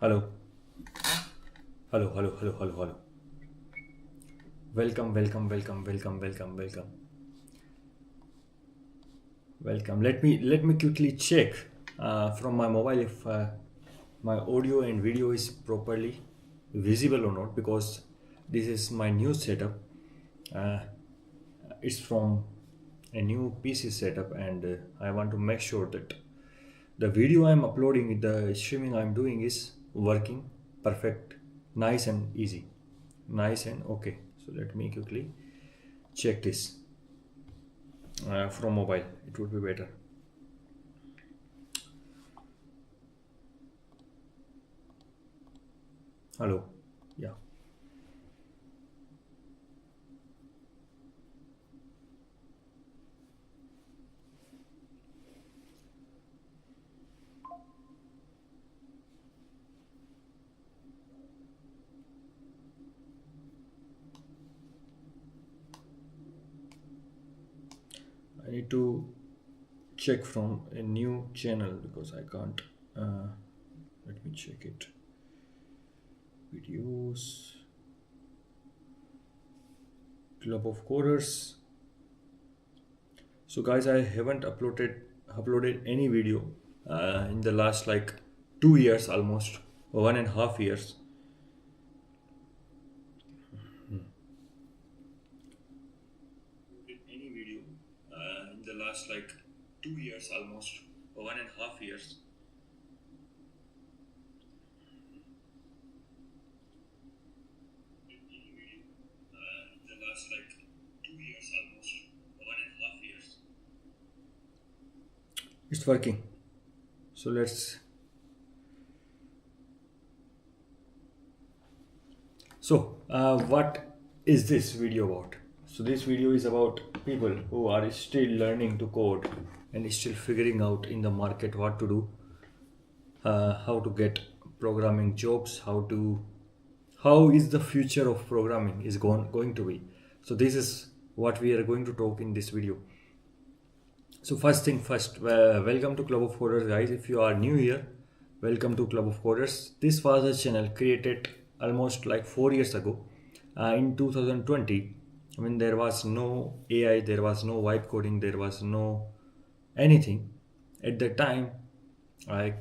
Hello, hello. Welcome. Let me quickly check from my mobile if my audio and video is properly visible or not, because this is my new setup. Uh, it's from a new PC setup, and I want to make sure that the video I'm uploading, the streaming I'm doing is working perfect, nice and easy, nice and okay. So let me quickly check this from mobile. It would be better. Hello. Yeah. I need to check from a new channel because I can't. Let me check it. Videos. Club of Coders. So guys, I haven't uploaded any video in the last like 2 years, almost 1.5 years. Any video in the last like 2 years, almost 1.5 years. Any video in the last like 2 years, almost 1.5 years. It's working. So let's. So what is this video about? So this video is about people who are still learning to code and still figuring out in the market what to do, how to get programming jobs, how is the future of programming is going to be. So this is what we are going to talk in this video. So first thing first, welcome to Club of Coders, guys. If you are new here, welcome to Club of Coders. This was a channel created almost like 4 years ago, in 2020. I mean, there was no AI, there was no vibe coding, there was no anything. At the time, I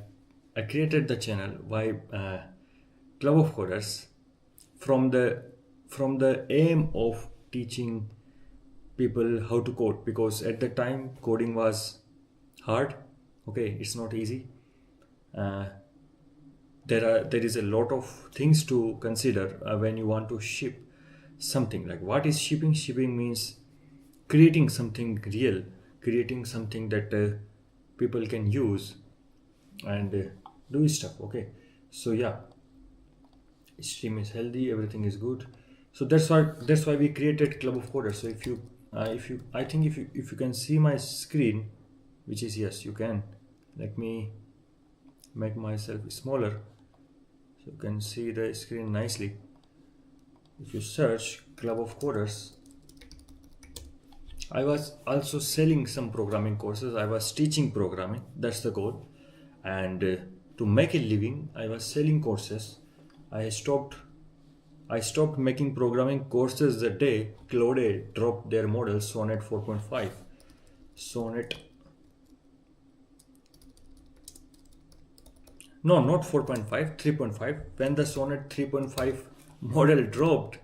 I created the channel Vibe Club of Coders from the aim of teaching people how to code, because at the time coding was hard. Okay, it's not easy. uh, there is a lot of things to consider when you want to ship something. Like, what is shipping means creating something real, creating something that people can use and do stuff. Okay, so yeah, stream is healthy, everything is good. So that's why we created Club of Coders. So if you I think if you can see my screen, which is, yes, you can. Let me make myself smaller so you can see the screen nicely. If you search Club of Coders, I was also selling some programming courses. I was teaching programming, that's the goal. And to make a living, I was selling courses. I stopped making programming courses the day Claude dropped their model Sonnet 4.5. Sonnet. No, not 4.5, 3.5. When the Sonnet 3.5 model dropped,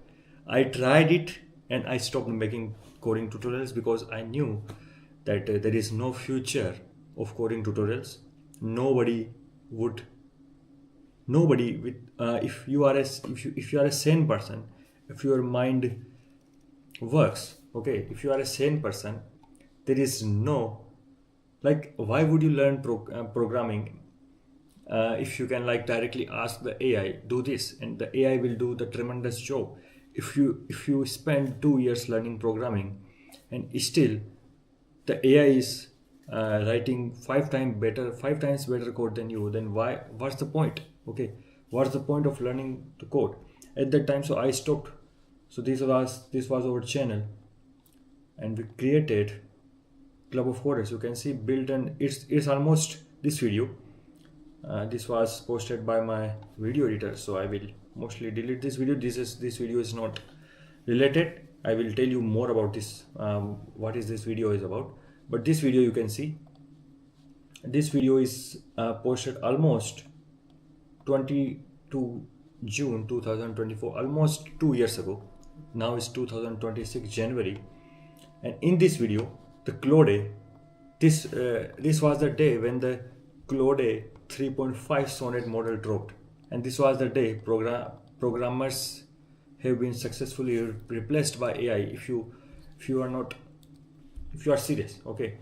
I tried it and I stopped making coding tutorials because I knew that there is no future of coding tutorials. Nobody would nobody with if you are a sane person, if your mind works, okay, if you are a sane person, there is no, like, why would you learn programming if you can like directly ask the AI do this and the AI will do the tremendous job. If you spend 2 years learning programming and still the AI is writing five times better code than you, then what's the point? Okay, what's the point of learning to code at that time? So I stopped. So this was our channel, and we created Club of Coders. You can see built, and it's almost this video. This was posted by my video editor, so I will mostly delete this video. This video is not related. I will tell you more about this, what is this video is about. But this video, you can see, this video is posted almost 22 June 2024, almost 2 years ago. Now it's 2026 January, and in this video, the Claude, this was the day when the Claude 3.5 Sonnet model dropped, and this was the day programmers have been successfully replaced by AI. If you are not, if you are serious, okay,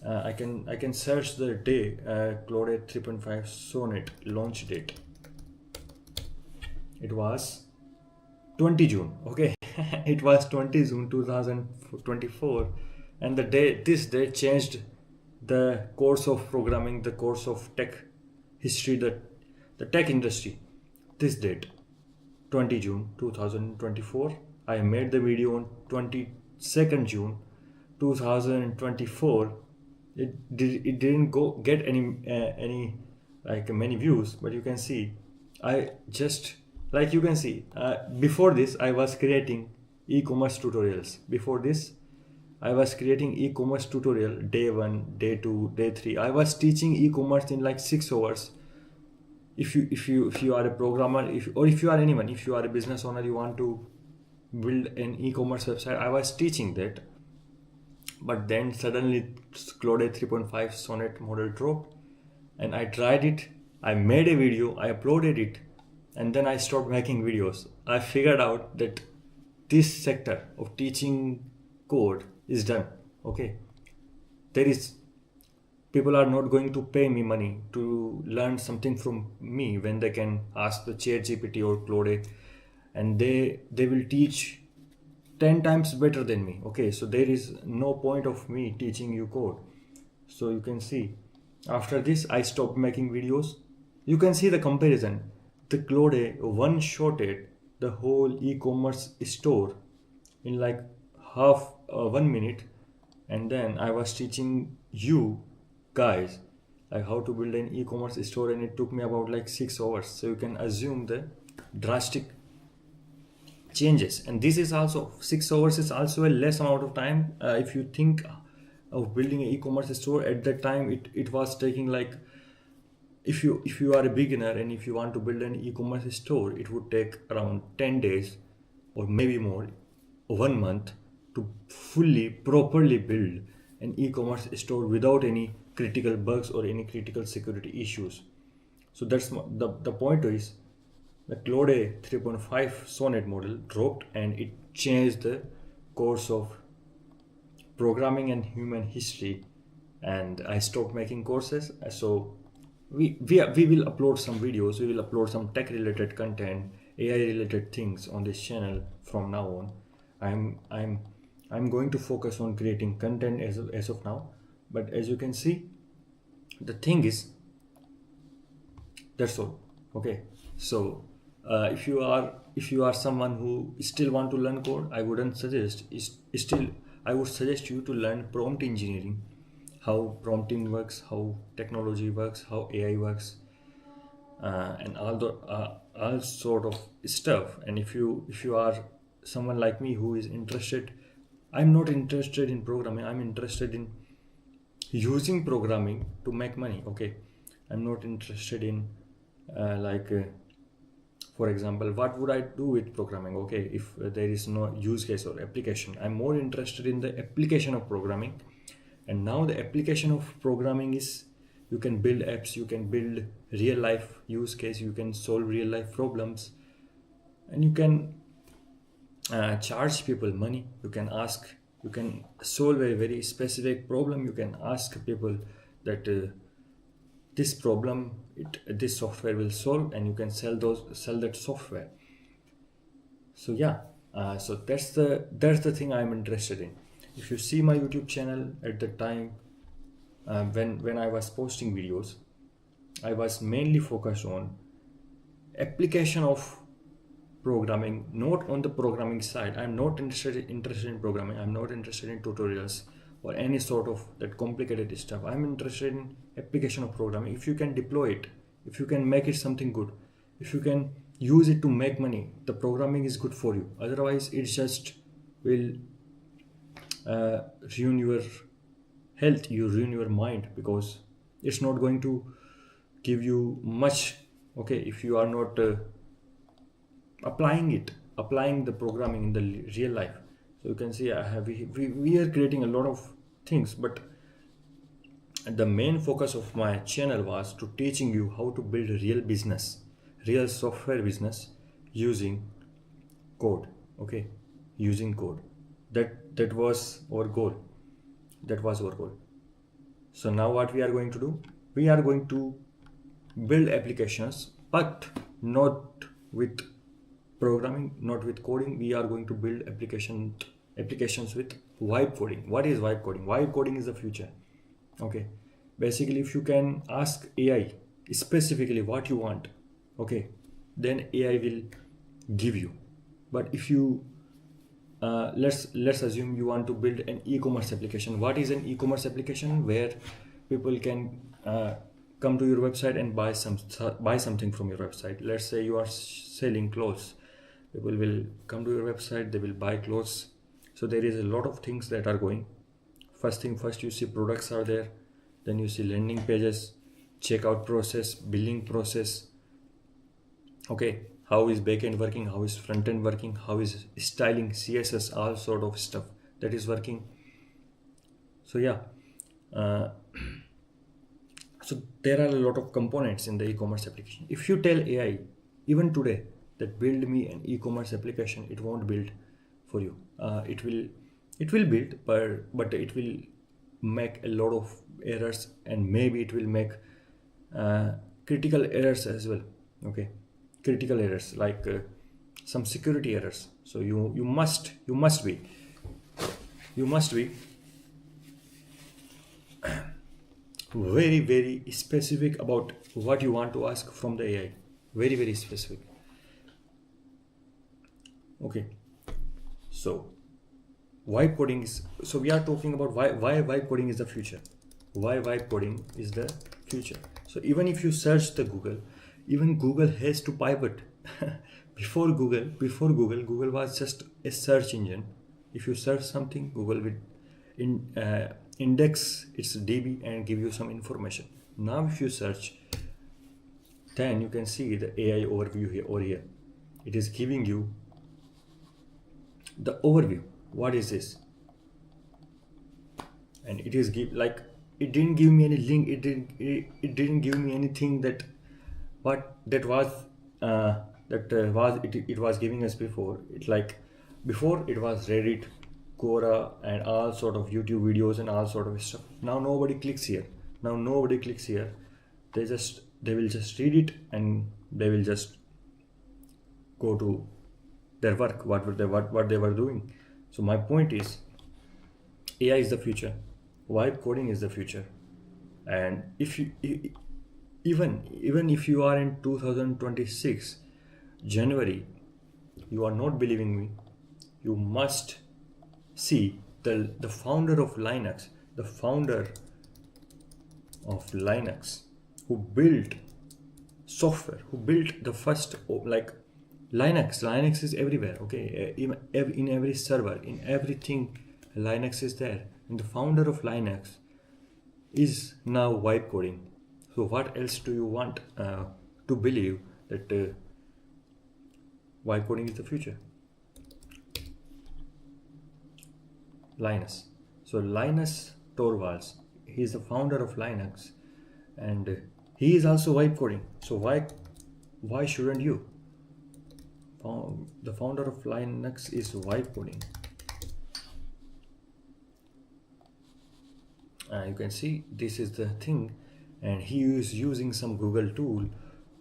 I can search the day, Claude 3.5 Sonnet launch date. It was 20 June, okay. It was 20 June 2024, and this day changed the course of programming, the course of tech history, the tech industry. This date, 20 June 2024. I made the video on 22nd June 2024. It didn't get any like many views, but you can see, I just, like you can see, before this I was creating e-commerce tutorials. Before this I was creating e-commerce tutorial, day 1, day 2, day 3. I was teaching e-commerce in like 6 hours. If you are a programmer, if you are anyone, if you are a business owner, you want to build an e-commerce website, I was teaching that. But then suddenly Claude 3.5 Sonnet model dropped, and I tried it. I made a video, I uploaded it, and then I stopped making videos. I figured out that this sector of teaching code is done. Okay, people are not going to pay me money to learn something from me when they can ask the ChatGPT or Claude, and they will teach 10 times better than me. Okay, so there is no point of me teaching you code. So you can see, after this I stopped making videos. You can see the comparison. The Claude one-shotted the whole e-commerce store in like 1 minute, and then I was teaching you guys like how to build an e-commerce store, and it took me about like 6 hours. So you can assume the drastic changes, and this is also 6 hours is also a less amount of time. If you think of building an e-commerce store at that time, it was taking like, if you are a beginner and if you want to build an e-commerce store, it would take around 10 days or maybe more, 1 month, to fully properly build an e-commerce store without any critical bugs or any critical security issues. So that's the point is, the Claude 3.5 Sonnet model dropped, and it changed the course of programming and human history, and I stopped making courses. So we will upload some videos, we will upload some tech related content, AI related things on this channel from now on. I'm going to focus on creating content as of now, but as you can see, the thing is, that's all. Okay, so if you are someone who still want to learn code, I wouldn't suggest, I would suggest you to learn prompt engineering, how prompting works, how technology works, how AI works, and all sort of stuff. And if you are someone like me who is interested, I'm not interested in programming, I'm interested in using programming to make money. Okay, I'm not interested in for example, what would I do with programming? Okay, if there is no use case or application, I'm more interested in the application of programming. And now the application of programming is, you can build apps, you can build real life use case, you can solve real life problems, and you can charge people money. You can solve a very specific problem. You can ask people that this problem this software will solve, and you can sell that software. So yeah, so that's the thing I'm interested in. If you see my YouTube channel at the time, when I was posting videos, I was mainly focused on application of programming, not on the programming side. I'm not interested in programming. I'm not interested in tutorials or any sort of that complicated stuff. I'm interested in application of programming. If you can deploy it if you can make it something good, if you can use it to make money, the programming is good for you. Otherwise it just will ruin your health, you ruin your mind, because it's not going to give you much, okay, if you are not applying the programming in the real life. So you can see we are creating a lot of things, but the main focus of my channel was to teaching you how to build a real business, real software business using code. Okay, using code. That was our goal. That was our goal. So now what we are going to do? We are going to build applications, but not with programming, not with coding. We are going to build applications with vibe coding. What is vibe coding? Vibe coding is the future. Okay, basically if you can ask AI specifically what you want, okay, then AI will give you. But if you let's assume you want to build an e-commerce application. What is an e-commerce application? Where people can come to your website and buy something from your website. Let's say you are selling clothes. People will come to your website, they will buy clothes. So there is a lot of things that are going. First, you see products are there, then you see landing pages, checkout process, billing process. Okay, how is backend working, how is front end working, how is styling, CSS, all sort of stuff that is working. So yeah, so there are a lot of components in the e-commerce application. If you tell AI even today that build me an e-commerce application, it won't build for you. It will build, but it will make a lot of errors, and maybe it will make critical errors as well. Okay, critical errors like some security errors. So you must be very, very specific about what you want to ask from the AI. Very, very specific. Okay, so vibe coding is, so we are talking about why vibe coding is the future. Why vibe coding is the future. So even if you search the Google, even Google has to pivot. Before Google was just a search engine. If you search something, Google will index its DB and give you some information. Now if you search, then you can see the AI overview here. It is giving you the overview. What is this? And it is it didn't give me any link. It didn't give me anything that it was giving us before. Before it was Reddit, Quora, and all sort of YouTube videos and all sort of stuff. Now nobody clicks here. They will just read it and they will just go to their work, what they were doing. So my point is, AI is the future, vibe coding is the future. And if you even if you are in 2026 January, you are not believing me, you must see the founder of Linux, who built software, who built the first Linux is everywhere. Okay, in every server, in everything, Linux is there, and the founder of Linux is now vibe coding. So what else do you want to believe that vibe coding is the future? Linus. So Linus Torvalds, he is the founder of Linux, and he is also vibe coding. So why shouldn't you? The founder of Linux is vibe coding. You can see this is the thing, and he is using some Google tool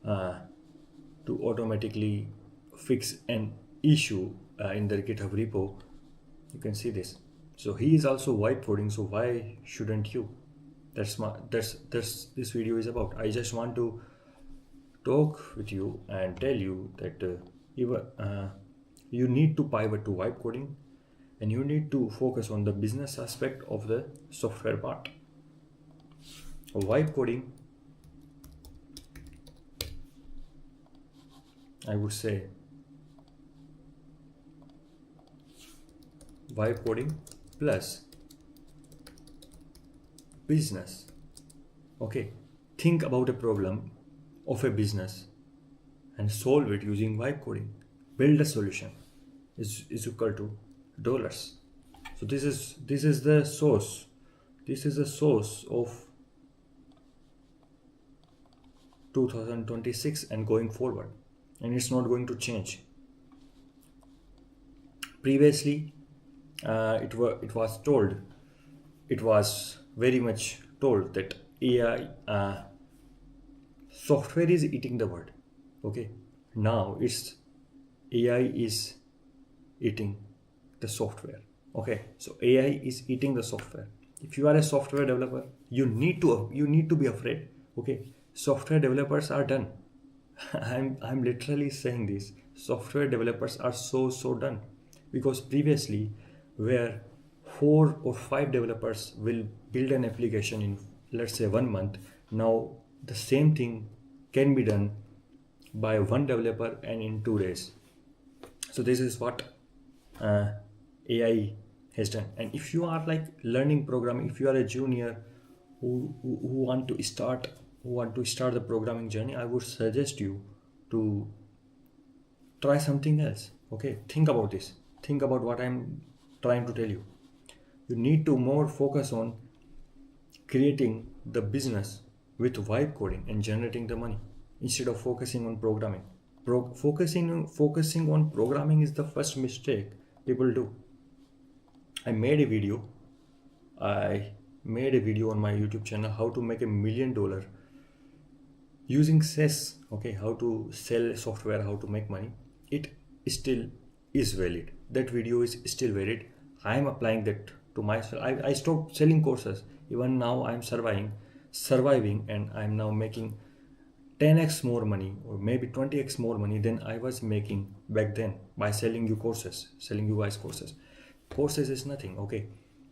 to automatically fix an issue in their GitHub repo. You can see this. So he is also vibe coding. So why shouldn't you? That's this video is about. I just want to talk with you and tell you that you need to pivot to vibe coding, and you need to focus on the business aspect of the software part. Vibe coding I would say vibe coding plus business. Okay, think about a problem of a business and solve it using vibe coding. Build a solution is equal to dollars. So this is the source. This is the source of 2026 and going forward, and it's not going to change. Previously, it was told, it was very much told that AI software is eating the world. Okay, now it's AI is eating the software. Okay, so AI is eating the software. If you are a software developer, you need to be afraid. Okay, software developers are done. I'm literally saying this. Software developers are so done, because previously, where 4 or 5 developers will build an application in, let's say, 1 month, now the same thing can be done by one developer and in 2 days. So this is what uh, AI has done. And if you are like learning programming, if you are a junior who want to start the programming journey, I would suggest you to try something else. Okay, think about this. Think about what I'm trying to tell you. You need to more focus on creating the business with vibe coding and generating the money instead of focusing on programming. Focusing on programming is the first mistake people do. I made a video. I made a video on my YouTube channel how to make $1 million using SES. Okay, how to sell software, how to make money. It still is valid. That video is still valid. I am applying that to myself. I stopped selling courses. Even now I'm surviving, and I'm now making 10x more money or maybe 20x more money than I was making back then by selling you guys courses. Courses is nothing. Okay,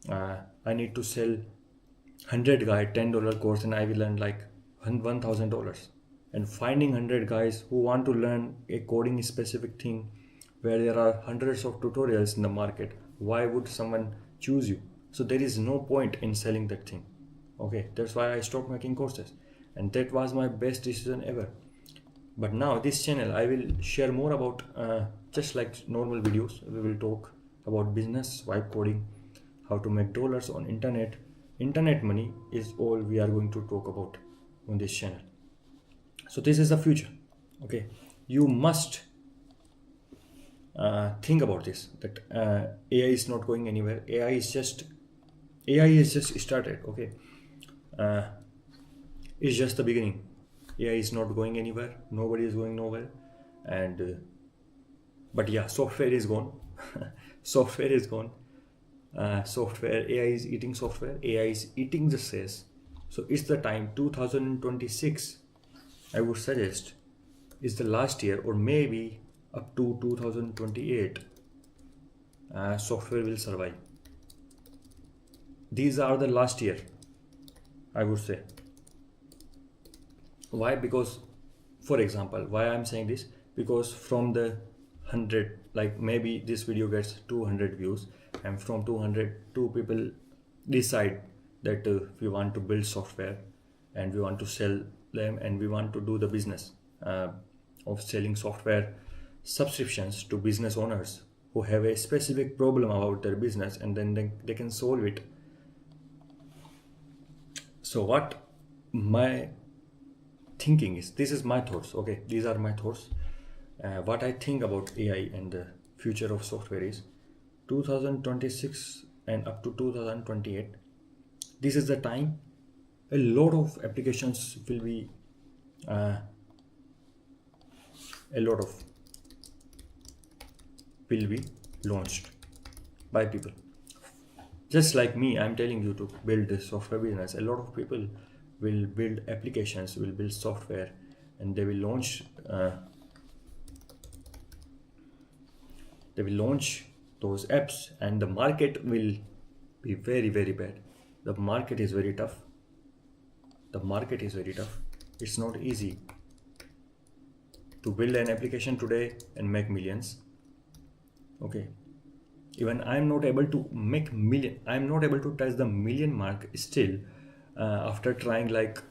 I need to sell 100 guy $10 course and I will earn like $1,000. And finding 100 guys who want to learn a coding specific thing where there are hundreds of tutorials in the market, why would someone choose you? So there is no point in selling that thing. Okay, that's why I stopped making courses, and that was my best decision ever. But now this channel I will share more about, just like normal videos, we will talk about business, vibe coding, how to make dollars on internet money is all we are going to talk about on this channel. So this is the future. Okay, you must think about this, that AI is not going anywhere. AI is just started. Okay, uh, it's just the beginning. AI is not going anywhere. Nobody is going nowhere. And but yeah, software is gone. Software is gone. Software, AI is eating software. AI is eating the sales. So it's the time. 2026, I would suggest, is the last year, or maybe up to 2028. Software will survive. These are the last year, I would say. Why? Because, for example, why I'm saying this, because from the 100, like maybe this video gets 200 views, and from 200, two people decide that we want to build software and we want to sell them, and we want to do the business of selling software subscriptions to business owners who have a specific problem about their business, and then they can solve it. So what my thinking is, this is my thoughts. Okay, these are my thoughts. What I think about AI and the future of software is 2026 and up to 2028. This is the time a lot of applications will be uh, a lot of will be launched by people. Just like me, I'm telling you to build a software business. A lot of people will build applications, will build software, and they will launch those apps, and the market will be very bad. The market is very tough. It's not easy to build an application today and make millions. Okay, even I'm not able to make million, I'm not able to touch the million mark still, after trying like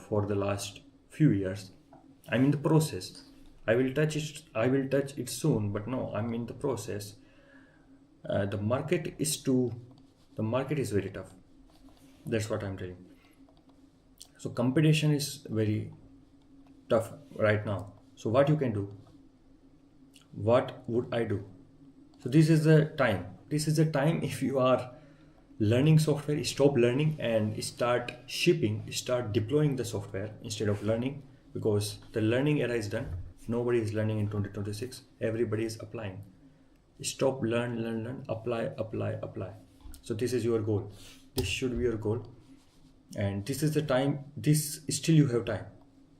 for the last few years. I'm in the process. I will touch it soon, but no, I'm in the process. The market is too, the market is very tough. That's what I'm telling. So competition is very tough right now. So what you can do, what would I do? So this is the time, if you are learning software, stop learning and start shipping, start deploying the software instead of learning, because the learning era is done. Nobody is learning in 2026, everybody is applying. Stop, learn, apply. So this is your goal, this should be your goal, and this is the time. This still you have time.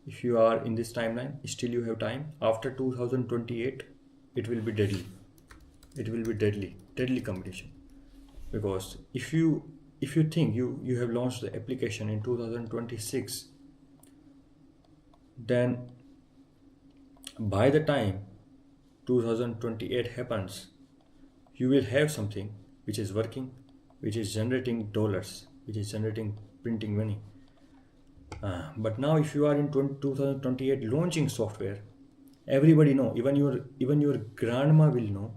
If you are in this timeline, still you have time. After 2028 it will be deadly, deadly competition. Because if you think you have launched the application in 2026, then by the time 2028 happens, you will have something which is working, which is generating dollars, which is generating printing money. But now if you are in 2028 launching software, everybody know, even your grandma will know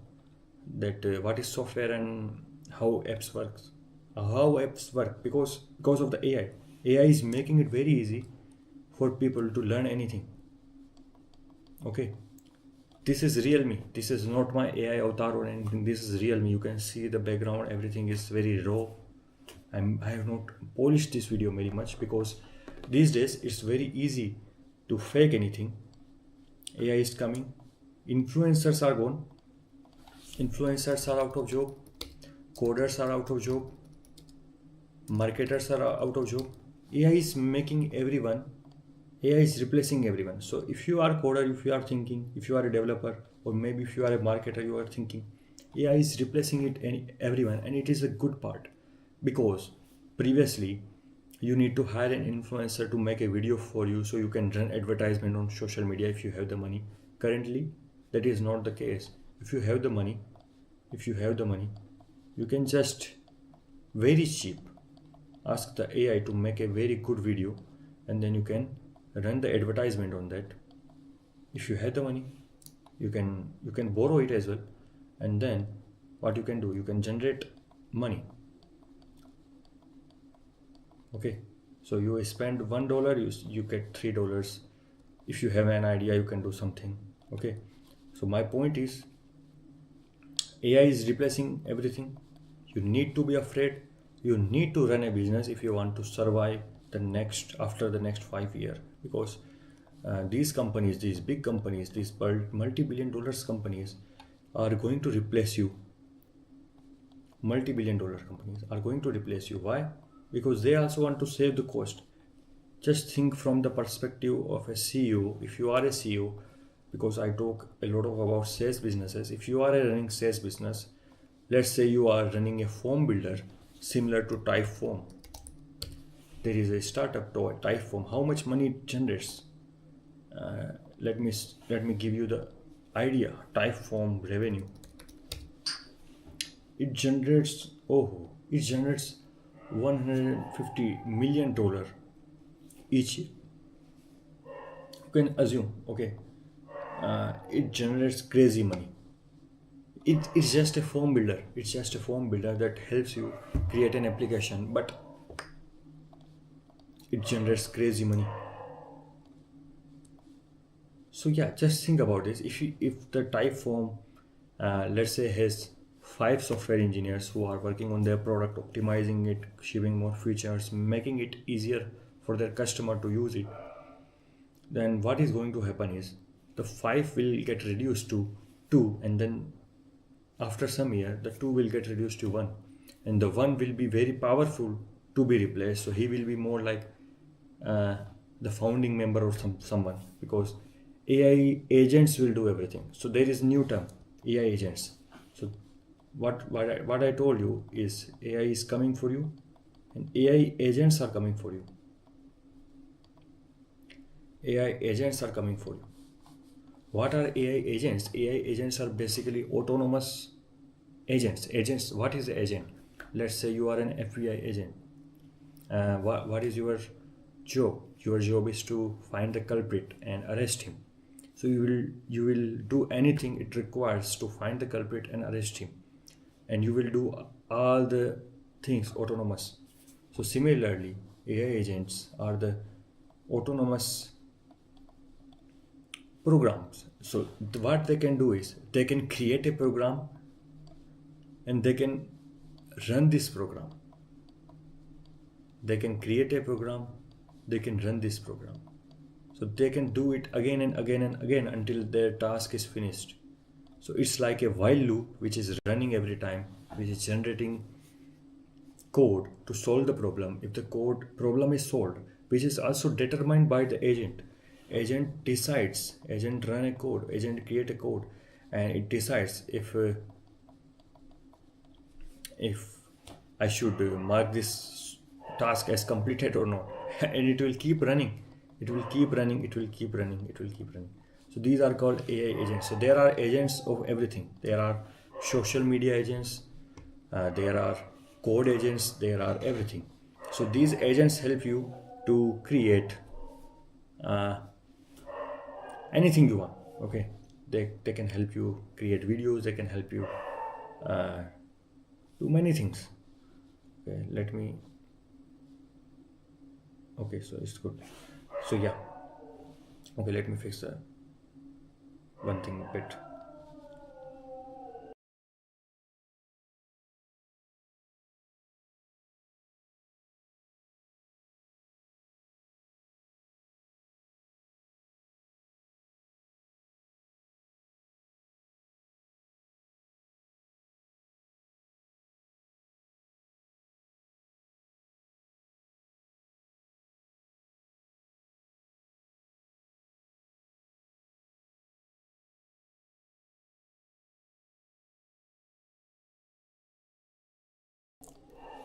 that what is software and how apps work, because of the AI is making it very easy for people to learn anything. Okay, this is real me, this is not my AI avatar or anything, this is real me. You can see the background, everything is very raw. I have not polished this video very much, because these days it's very easy to fake anything. AI is coming, influencers are gone, influencers are out of job, coders are out of job, marketers are out of job. AI is making everyone, AI is replacing everyone. So if you are a coder, if you are thinking, if you are a developer, or maybe if you are a marketer, you are thinking AI is replacing everyone, and it is a good part. Because previously you need to hire an influencer to make a video for you so you can run advertisement on social media if you have the money. Currently that is not the case. If you have the money, you can just very cheap ask the AI to make a very good video, and then you can run the advertisement on that. If you have the money, you can borrow it as well, and then what you can do, you can generate money. Okay, so you spend $1, you get $3. If you have an idea, you can do something. Okay, so my point is, AI is replacing everything. You need to be afraid. You need to run a business if you want to survive after the next 5 years, because these companies, these big companies, these multi-billion dollars companies are going to replace you. Multi-billion dollar companies are going to replace you. Why? Because they also want to save the cost. Just think from the perspective of a CEO. If you are a CEO, because I talk a lot about sales businesses, if you are running sales business, let's say you are running a form builder similar to Typeform. There is a startup to Typeform. How much money it generates? Let me give you the idea. Typeform revenue. It generates $150 million each year. You can assume, okay, it generates crazy money. It's just a form builder. It's just a form builder that helps you create an application, but it generates crazy money. So yeah, just think about this. If the Typeform, let's say, has 5 software engineers who are working on their product, optimizing it, shipping more features, making it easier for their customer to use it, then what is going to happen is the 5 will get reduced to 2, and then after some year the 2 will get reduced to 1, and the 1 will be very powerful to be replaced. So he will be more like the founding member or someone, because AI agents will do everything. So there is new term, AI agents. So what I told you is AI is coming for you, and AI agents are coming for you. AI agents are coming for you. What are AI agents? AI agents are basically autonomous agents. What is an agent? Let's say you are an FBI agent. What is your job? Your job is to find the culprit and arrest him. So you will do anything it requires to find the culprit and arrest him, and you will do all the things autonomous. So similarly, AI agents are the autonomous programs. So what they can do is they can create a program and they can run this program. They can create a program, they can run this program. So they can do it again and again and again until their task is finished. So it's like a while loop which is running every time, which is generating code to solve the problem. If the code problem is solved, which is also determined by the agent. Agent decides, agent run a code, agent create a code, and it decides if I should mark this task as completed or not. And it will keep running. It will keep running. It will keep running. It will keep running. So these are called AI agents. So there are agents of everything. There are social media agents. There are code agents. There are everything. So these agents help you to create anything you want. Okay, they can help you create videos. They can help you do many things. Okay, let me. Okay, so it's good. So yeah. Okay, let me fix one thing a bit.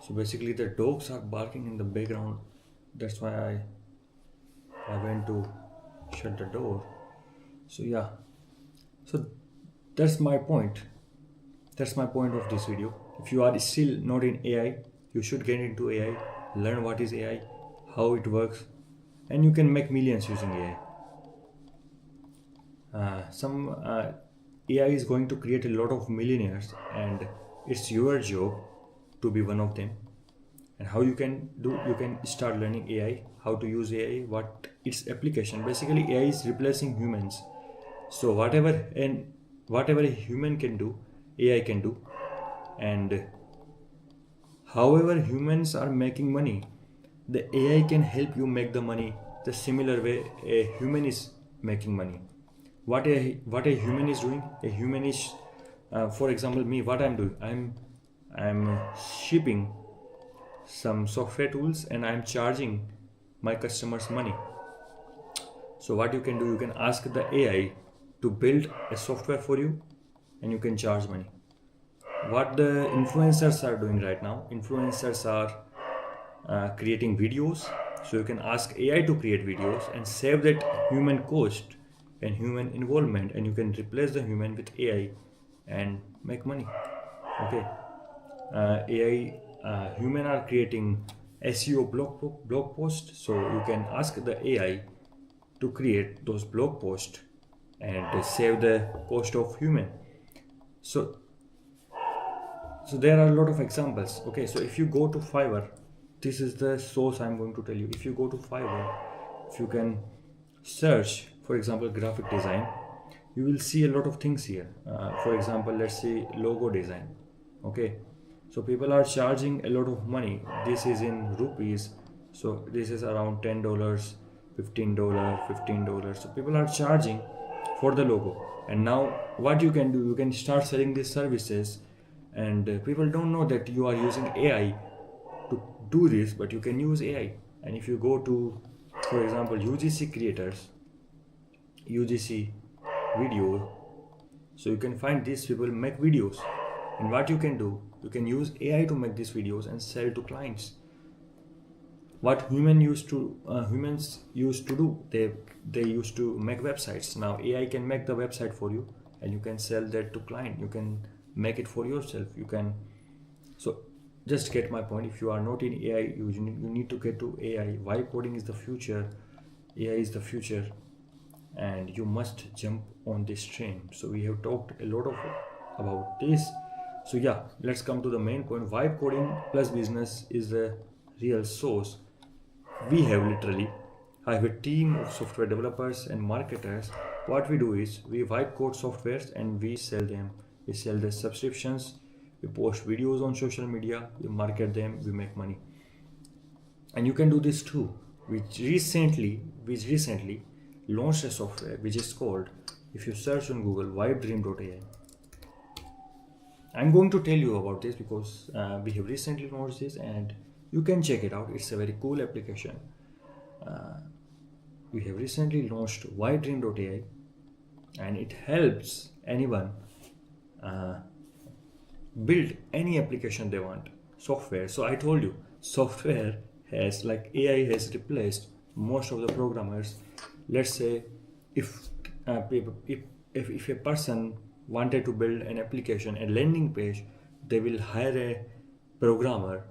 So basically, the dogs are barking in the background. That's why I went to shut the door. So yeah. So that's my point. That's my point of this video. If you are still not in AI, you should get into AI, learn what is AI, how it works, and you can make millions using AI. Some AI is going to create a lot of millionaires, and it's your job to be one of them. And how you can do, you can start learning AI, how to use AI, what its application. Basically, AI is replacing humans. So whatever a human can do, AI can do. And however humans are making money, the AI can help you make the money the similar way a human is making money. What a human is doing, a human is, for example, me, what I'm doing, I'm shipping some software tools and I'm charging my customers money. So what you can do, you can ask the AI to build a software for you and you can charge money. What the influencers are doing right now, influencers are creating videos. So you can ask AI to create videos and save that human cost and human involvement, and you can replace the human with AI and make money. Okay. AI human are creating SEO blog posts, so you can ask the AI to create those blog posts and save the cost of human. So there are a lot of examples. Okay, so if you go to Fiverr, this is the source I'm going to tell you. If you go to Fiverr, if you can search, for example, graphic design, you will see a lot of things here. For example, let's say logo design. Okay, so people are charging a lot of money. This is in rupees, so this is around $10, $15, $15. So people are charging for the logo. And now what you can do, you can start selling these services, and people don't know that you are using AI to do this, but you can use AI. And if you go to, for example, UGC creators, UGC video, so you can find these people make videos. And what you can do, you can use AI to make these videos and sell to clients. what humans used to do. They used to make websites. Now AI can make the website for you, and you can sell that to client. You can make it for yourself. You can, so just get my point. If you are not in AI, you need to get to AI. Vibe coding is the future. AI is the future, and you must jump on this train. So we have talked a lot of about this. So yeah, let's come to the main point. Vibe coding plus business is the real source. We have literally, I have a team of software developers and marketers. What we do is we vibe code softwares and we sell them. We sell the subscriptions. We post videos on social media. We market them. We make money. And you can do this too. We recently launched a software which is called, if you search on Google, vibedream.ai. I'm going to tell you about this because we have recently launched this, and you can check it out. It's a very cool application. We have recently launched vibedream.ai, and it helps anyone build any application they want. Software. So I told you, software has, like, AI has replaced most of the programmers. Let's say if a person wanted to build an application, a landing page, they will hire a programmer,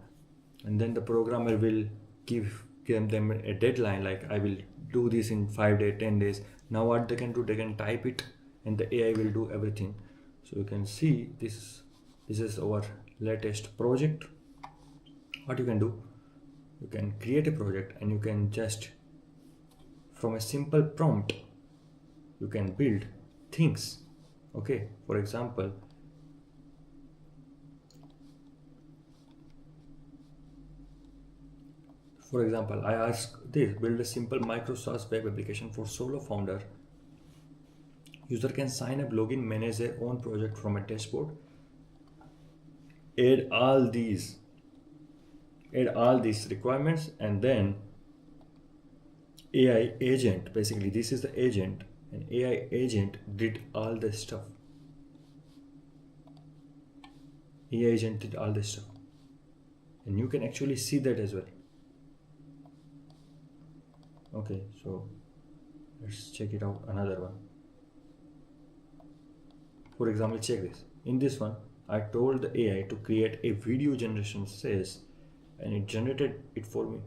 and then the programmer will give them a deadline, like I will do this in 5 days, 10 days. Now what they can do, they can type it and the AI will do everything. So you can see this is our latest project. What you can do, you can create a project and you can just, from a simple prompt, you can build things. Okay, for example, I ask this: build a simple Microsoft web application for solo founder. User can sign up, login, manage their own project from a dashboard. Add all these requirements, and then AI agent, basically this is the agent, and AI agent did all the stuff. AI agent did all this stuff, and you can actually see that as well. Okay, so let's check it out. Another one, for example, check this. In this one, I told the AI to create a video generation sales, and it generated it for me.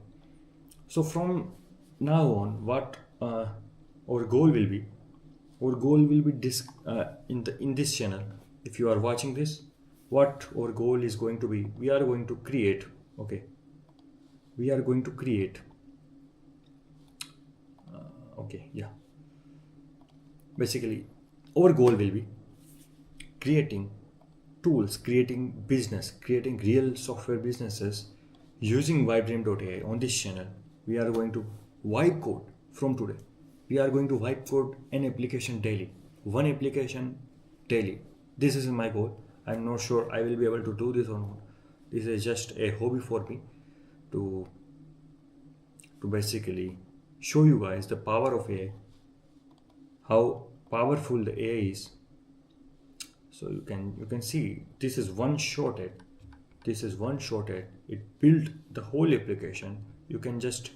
So from now on, what our goal will be, in this channel, if you are watching this, what our goal is going to be, we are going to create, basically our goal will be creating tools, creating business, creating real software businesses using vibedream.ai on this channel. We are going to vibe code from today. We are going to vibe code an application daily, one application daily. This is my goal. I'm not sure I will be able to do this or not. This is just a hobby for me to basically show you guys the power of AI, how powerful the AI is. So you can see this is one shortcut. It built the whole application. You can just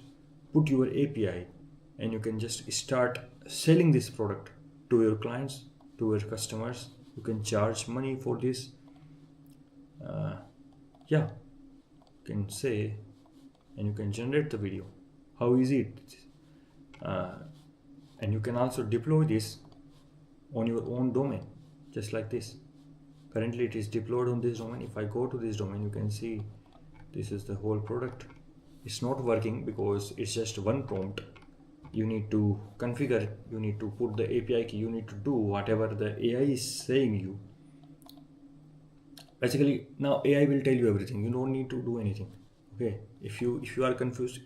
put your API and you can just start selling this product to your clients, to your customers. You can charge money for this. You can say, and you can generate the video. How easy it is. And you can also deploy this on your own domain, just like this. Currently it is deployed on this domain. If I go to this domain, you can see this is the whole product. It's not working because it's just one prompt. You need to configure, you need to put the API key, you need to do whatever the AI is saying you. Basically now AI will tell you everything. You don't need to do anything. Okay, if you are confused,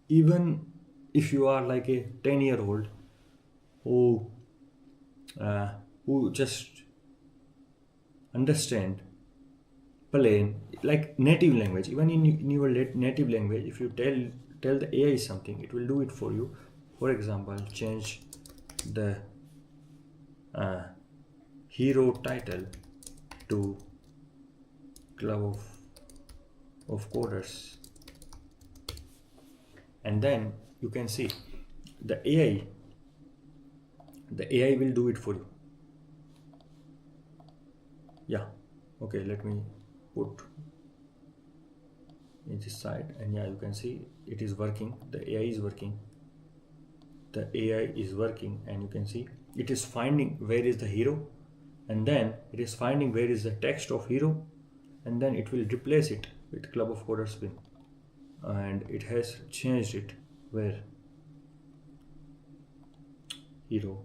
even if you are like a 10-year-old who just understand plain, like native language, even in your native language, if you tell the AI something, it will do it for you. For example, change the hero title to Club of Coders. and then you can see the AI will do it for you. Yeah, okay, let me put in this side, and yeah, you can see it is working. The AI is working. The AI is working, and you can see it is finding where is the hero, and then it is finding where is the text of hero, and then it will replace it with Club of Coders win, and it has changed it where hero.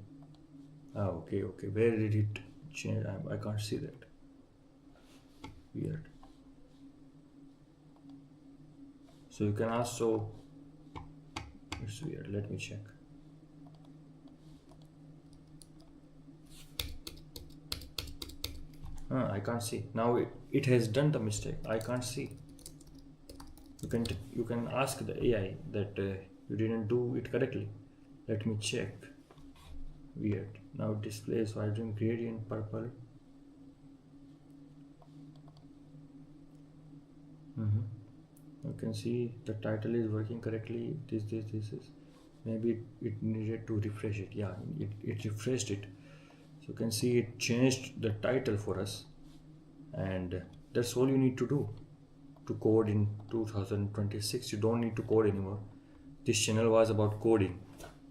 Okay, where did it change? I can't see that. Weird. So you can also, it's weird, let me check. I can't see. Now it has done the mistake. I can't see. You can ask the AI that you didn't do it correctly. Let me check. Weird. Now it displays vibrant gradient purple. You can see the title is working correctly. This is. Maybe it needed to refresh it. Yeah, it refreshed it. So you can see it changed the title for us, and that's all you need to do to code in 2026. You don't need to code anymore. This channel was about coding,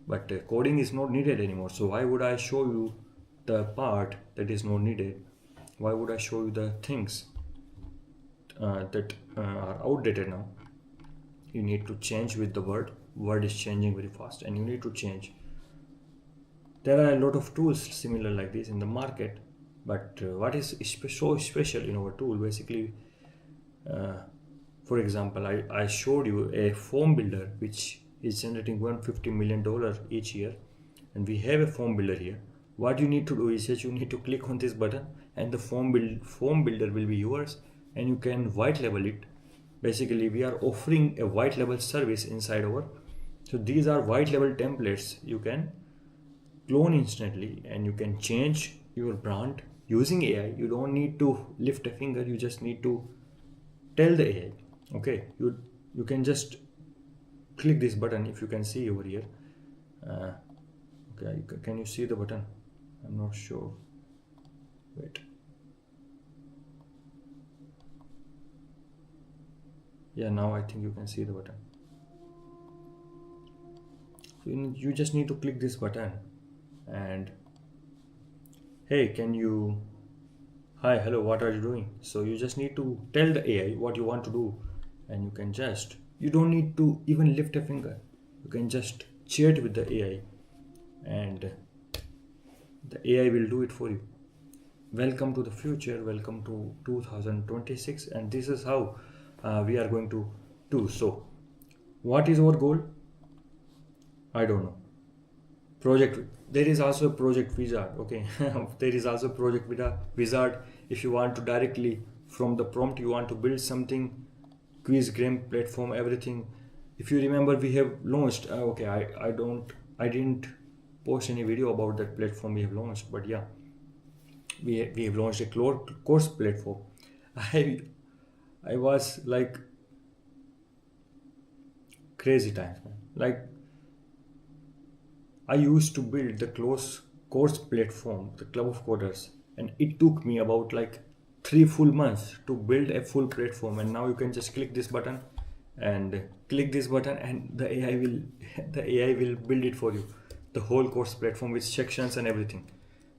but coding is not needed anymore. So why would I show you the part that is not needed? Why would I show you the things that are outdated now? You need to change with the word is changing very fast, and you need to change. There are a lot of tools similar like this in the market, but what is so special in our tool? Basically, for example, I showed you a form builder which is generating $150 million each year, and we have a form builder here. What you need to do is that you need to click on this button, and the form builder will be yours, and you can white label it. Basically, we are offering a white label service inside our. So these are white label templates you can clone instantly, and you can change your brand using AI. You don't need to lift a finger. You just need to tell the AI. Okay, you can just click this button. If you can see over here, okay, can you see the button? I'm not sure. Wait. Yeah, now I think you can see the button. So you just need to click this button, and hey, can you, hi, hello, what are you doing? So you just need to tell the AI what you want to do, and you can just, you don't need to even lift a finger. You can just chat with the AI, and the AI will do it for you. Welcome to the future, welcome to 2026, and this is how we are going to do. So what is our goal? I don't know. Project, there is also a project wizard. Okay, there is also project wizard. If you want to directly from the prompt, you want to build something, quiz game platform, everything. If you remember, we have launched okay, I didn't post any video about that platform we have launched, but yeah, we have launched a course platform. I was like crazy times, man. Like, I used to build the course platform, the Club of Coders, and it took me about like 3 full months to build a full platform. And now you can just click this button and the AI will the AI will build it for you, the whole course platform with sections and everything,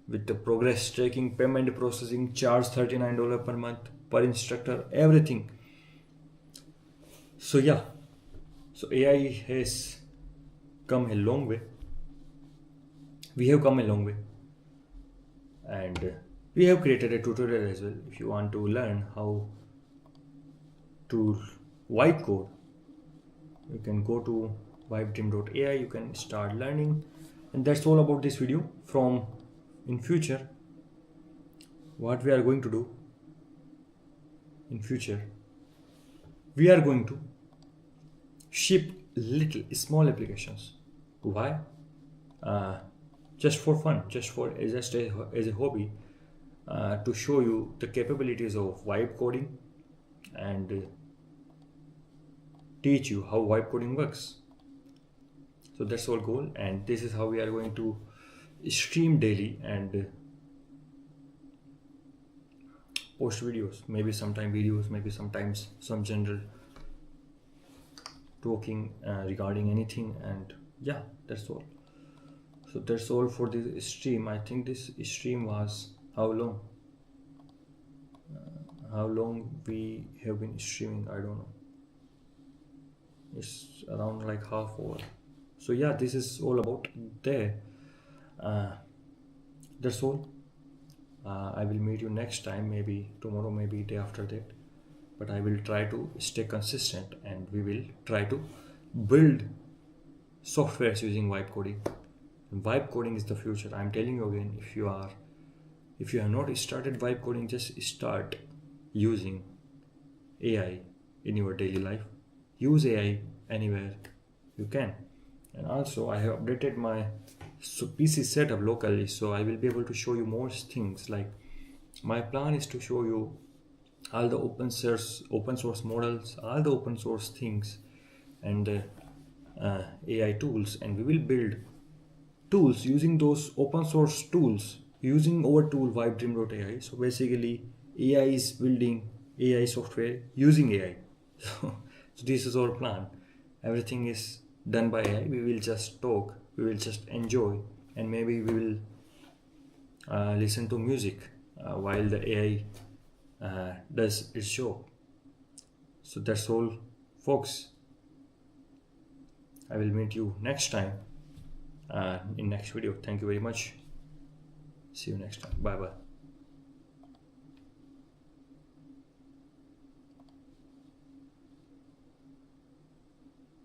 with the progress tracking, payment processing, charge $39 per month per instructor, everything. So yeah, so AI has come a long way. We have come a long way, and we have created a tutorial as well. If you want to learn how to vibe code, you can go to vibedream.ai. You can start learning, and that's all about this video. From in future, what we are going to do in future, we are going to ship little small applications. Why? Just for fun, just as a hobby, to show you the capabilities of vibe coding, and teach you how vibe coding works. So that's all goal, and this is how we are going to stream daily and post videos. Maybe sometime videos, maybe sometimes some general talking regarding anything, and yeah, that's all. So that's all for this stream. I think this stream was how long? How long we have been streaming? I don't know. It's around like half hour. So yeah, this is all about there. Uh, that's all. I will meet you next time, maybe tomorrow, maybe day after that. But I will try to stay consistent, and we will try to build softwares using vibe coding. And vibe coding is the future. I'm telling you again, if you have not started vibe coding, just start using AI in your daily life. Use AI anywhere you can. And also I have updated my PC setup locally, so I will be able to show you more things. Like, my plan is to show you all the open source models, all the open source things, and AI tools, and we will build tools using those open source tools using our tool vibedream.ai. So basically AI is building AI software using AI. So this is our plan. Everything is done by AI. We will just talk, we will just enjoy, and maybe we will listen to music while the AI does its job. So that's all, folks. I will meet you next time in next video. Thank you very much. See you next time. Bye bye.